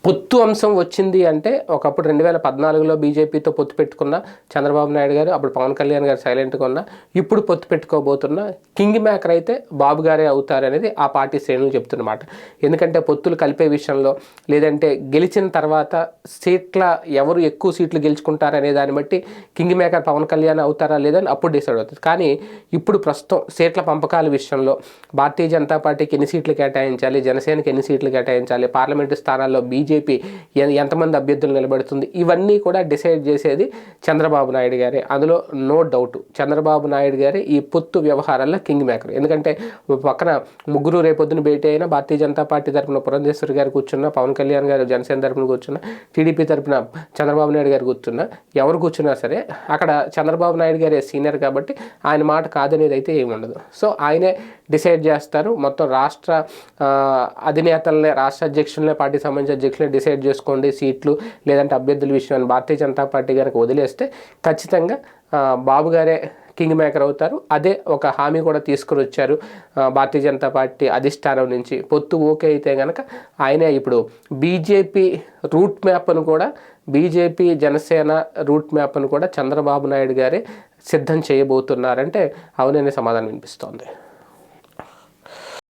పొత్తు అంశం వచ్చింది అంటే ఒకప్పుడు 2014లో బీజేపీతో పొత్తు పెట్టుకున్న చంద్రబాబు నాయుడు గారు, అప్పుడు పవన్ కళ్యాణ్ గారు సైలెంట్గా ఉన్న, ఇప్పుడు పొత్తు పెట్టుకోబోతున్న కింగ్ మేకర్ అయితే బాబు గారే అవుతారనేది ఆ పార్టీ శ్రేణులు చెప్తున్నమాట. ఎందుకంటే పొత్తులు కలిపే విషయంలో, లేదంటే గెలిచిన తర్వాత ఎవరు ఎక్కువ సీట్లు గెలుచుకుంటారనే దాన్ని బట్టి కింగ్ మేకర్ పవన్ కళ్యాణ్ అవుతారా లేదని అప్పుడు డిసైడ్ అవుతుంది. కానీ ఇప్పుడు ప్రస్తుతం సీట్ల పంపకాల విషయంలో భారతీయ జనతా పార్టీకి ఎన్ని సీట్లు కేటాయించాలి, జనసేనకి ఎన్ని సీట్లు కేటాయించాలి, పార్లమెంటు స్థానాల్లో బీజేపీ ఎంతమంది అభ్యర్థులు నిలబెడుతుంది, ఇవన్నీ కూడా డిసైడ్ చేసేది చంద్రబాబు నాయుడు గారే. అందులో నో డౌట్ చంద్రబాబు నాయుడు గారే ఈ పొత్తు వ్యవహారాల్లో కింగ్ మేకర్. ఎందుకంటే పక్కన ముగ్గురు రేపొద్దున భేటీ అయినా భారతీయ జనతా పార్టీ తరఫున పురంధేశ్వరి గారు కూర్చున్నా, పవన్ కళ్యాణ్ గారు జనసేన తరఫున కూర్చున్నా, టీడీపీ తరఫున చంద్రబాబు నాయుడు గారు కూర్చున్నా, ఎవరు కూర్చున్నా సరే అక్కడ చంద్రబాబు నాయుడు గారే సీనియర్ కాబట్టి ఆయన మాట కాదనేది అయితే ఏమి ఉండదు. సో ఆయనే డిసైడ్ చేస్తారు. మొత్తం రాష్ట్ర అధినేతలనే, రాష్ట్ర అధ్యక్షులనే, పార్టీ సంబంధించిన అధ్యక్షులనే డిసైడ్ చేసుకోండి సీట్లు లేదంటే అభ్యర్థుల విషయాన్ని భారతీయ జనతా పార్టీ గారికి వదిలేస్తే ఖచ్చితంగా బాబు గారే కింగ్ మేకర్ అవుతారు. అదే ఒక హామీ కూడా తీసుకుని వచ్చారు భారతీయ జనతా పార్టీ అధిష్టానం నుంచి. పొత్తు ఓకే అయితే కనుక ఆయనే ఇప్పుడు బీజేపీ రూట్ మ్యాప్ను కూడా, బీజేపీ జనసేన రూట్ మ్యాప్ను కూడా చంద్రబాబు నాయుడు గారే సిద్ధం చేయబోతున్నారంటే అవుననే సమాధానం వినిపిస్తోంది.